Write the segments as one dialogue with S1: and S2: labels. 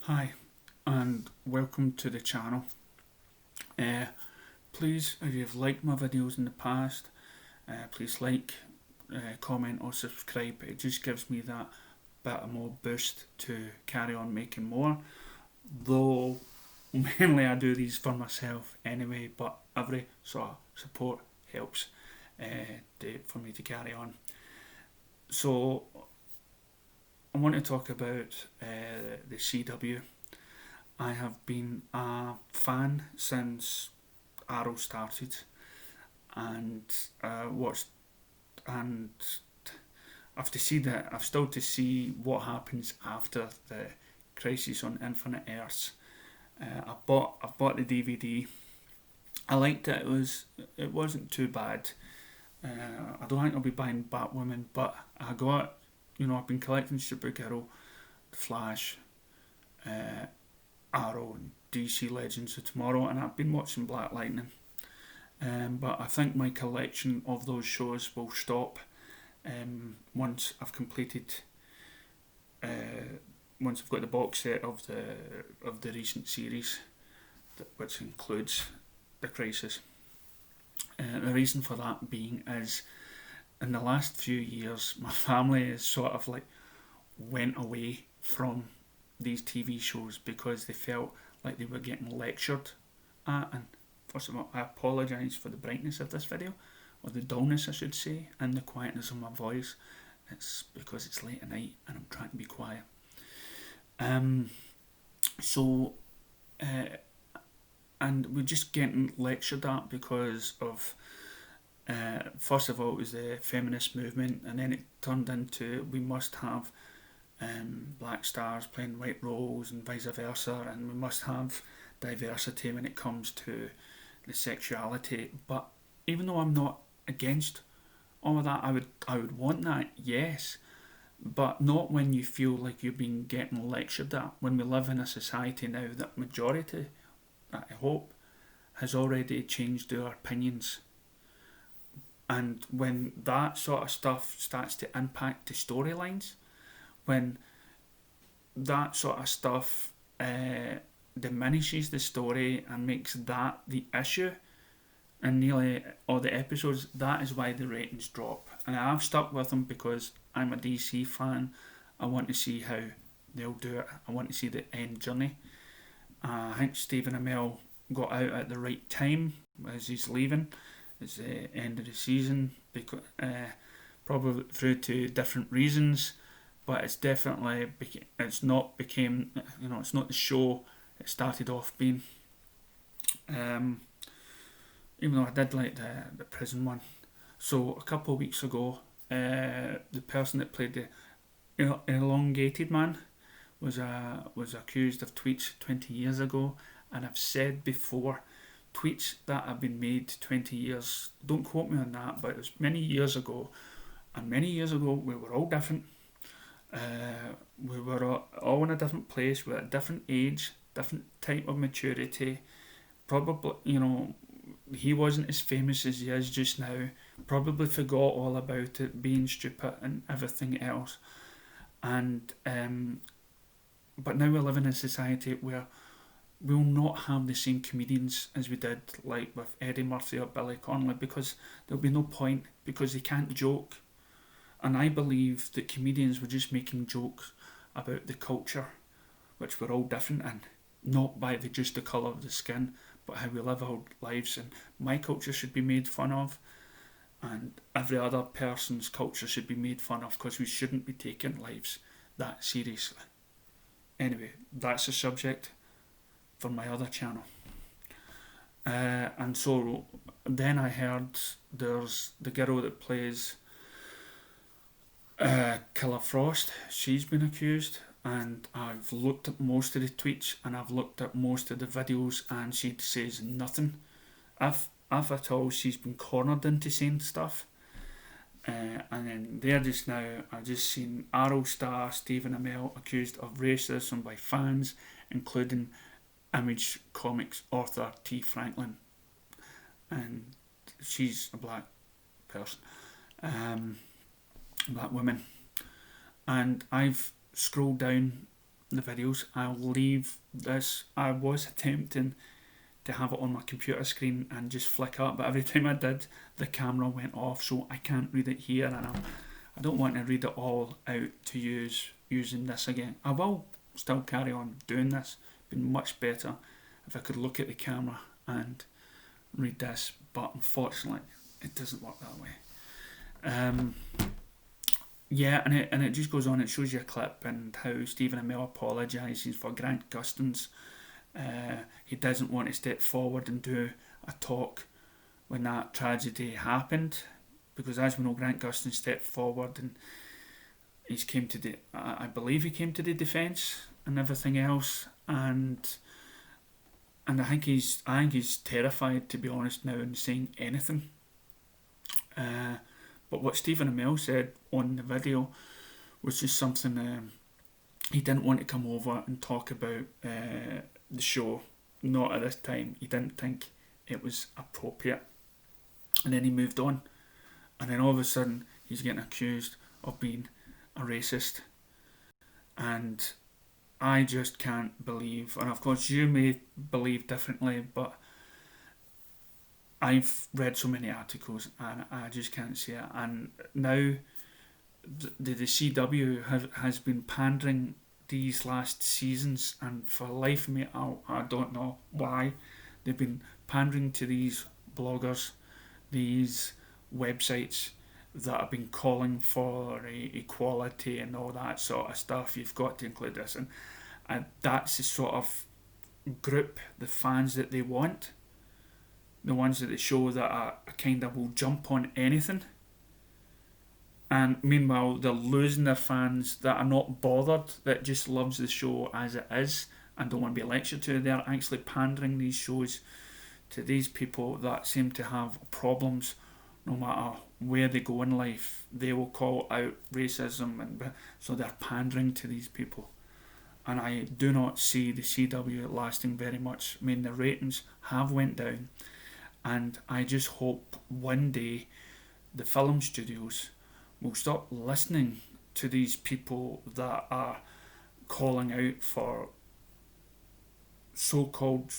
S1: Hi, and welcome to the channel. Uh, Please, if you've liked my videos in the past, please like, comment, or subscribe. It just gives me that bit of more boost to carry on making more. Though, mainly I do these for myself anyway, but every sort of support helps for me to carry on. So, I want to talk about the CW. I have been a fan since Arrow started, and watched, and I've still to see what happens after the Crisis on Infinite Earths. I've bought the DVD. I liked it. It wasn't too bad. I don't think I'll be buying Batwoman, but I've been collecting Supergirl, Flash, uh, Arrow, and DC Legends of Tomorrow, and I've been watching Black Lightning. But I think my collection of those shows will stop once I've completed. Once I've got the box set of the recent series, which includes the Crisis. The reason for that being is, in the last few years, my family has sort of like went away from these TV shows because they felt like they were getting lectured at. And first of all, I apologise for the brightness of this video, or the dullness I should say, and the quietness of my voice. It's because it's late at night and I'm trying to be quiet. Um, so, uh, and we're just getting lectured at because of, first of all, it was the feminist movement, and then it turned into we must have black stars playing white roles and vice versa, and we must have diversity when it comes to the sexuality. But even though I'm not against all of that, I would want that, yes, but not when you feel like you're being getting lectured at. When we live in a society now that majority, I hope, has already changed their opinions, and when that sort of stuff starts to impact the storylines, when that sort of stuff diminishes the story and makes that the issue in nearly all the episodes, that is why the ratings drop. And I've stuck with them because I'm a DC fan. I want to see how they'll do it. I want to see the end journey. I think Stephen Amell got out at the right time as he's leaving. It's the end of the season, because probably through to different reasons, but it's not the show it started off being. Um, Even though I did like the prison one. So a couple of weeks ago, the person that played the elongated man was accused of tweets 20 years ago, and I've said before, tweets that have been made 20 years. Don't quote me on that, but it was many years ago, and many years ago we were all different. We were all in a different place. We were at a different age, different type of maturity. Probably, he wasn't as famous as he is just now. Probably forgot all about it, being stupid and everything else. And but now we live in a society where we'll not have the same comedians as we did, like with Eddie Murphy or Billy Connolly, because there'll be no point, because they can't joke. And I believe that comedians were just making jokes about the culture, which we're all different in, not by just the colour of the skin, but how we live our lives. And my culture should be made fun of, and every other person's culture should be made fun of, because we shouldn't be taking lives that seriously. Anyway, that's a subject for my other channel. And so then I heard there's the girl that plays Killer Frost. She's been accused, and I've looked at most of the tweets and I've looked at most of the videos, and she says nothing. If at all she's been cornered into saying stuff. And then there just now, I've just seen Arrow star Stephen Amell accused of racism by fans, including Image Comics author T. Franklin, and she's a black person, black woman. And I've scrolled down the videos. I'll leave this. I was attempting to have it on my computer screen and just flick up, but every time I did, the camera went off, so I can't read it here, and I don't want to read it all out to use using this again. I will still carry on doing this. It'd be much better if I could look at the camera and read this, but unfortunately it doesn't work that way. Yeah, and it just goes on. It shows you a clip and how Stephen Amell apologises for Grant Gustin's. He doesn't want to step forward and do a talk when that tragedy happened, because as we know, Grant Gustin stepped forward and I believe he came to the defence and everything else, and I think he's terrified, to be honest, now, in saying anything. But what Stephen Amell said on the video was just something. He didn't want to come over and talk about the show, not at this time. He didn't think it was appropriate, and then he moved on. And then all of a sudden, he's getting accused of being a racist, and I just can't believe. And of course, you may believe differently, but I've read so many articles and I just can't see it. And now the CW has been pandering these last seasons, and for the life of me, I don't know why. They've been pandering to these bloggers, these websites that have been calling for equality and all that sort of stuff. You've got to include this, and that's the sort of group, the fans that they want, the ones that they show that are kind of will jump on anything. And meanwhile, they're losing their fans that are not bothered, that just loves the show as it is and don't want to be lectured to. They're actually pandering these shows to these people that seem to have problems. No matter where they go in life, they will call out racism, and so they're pandering to these people. And I do not see the CW lasting very much. I mean, the ratings have went down, and I just hope one day the film studios will stop listening to these people that are calling out for so-called,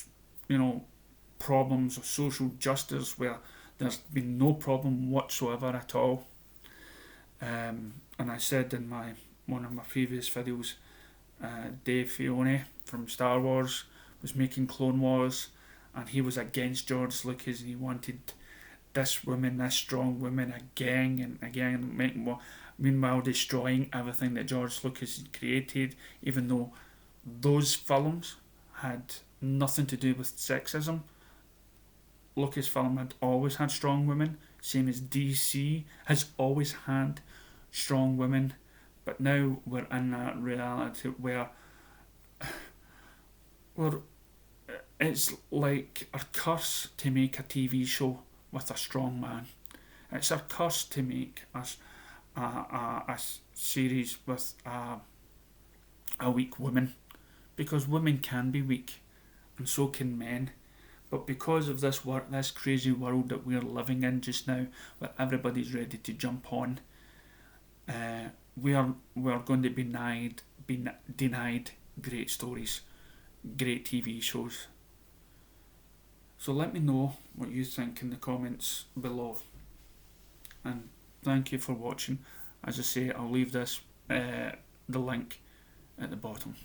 S1: problems of social justice where there's been no problem whatsoever at all. And I said in one of my previous videos, Dave Filoni from Star Wars was making Clone Wars, and he was against George Lucas, and he wanted this strong woman, a gang, and making more, meanwhile destroying everything that George Lucas had created, even though those films had nothing to do with sexism. Lucasfilm had always had strong women, same as DC has always had strong women, but now we're in that reality where it's like a curse to make a TV show with a strong man. It's a curse to make a series with a weak woman, because women can be weak and so can men. But because of this crazy world that we're living in just now, where everybody's ready to jump on, we are going to be denied great stories, great TV shows. So let me know what you think in the comments below, and thank you for watching. As I say, I'll leave the link at the bottom.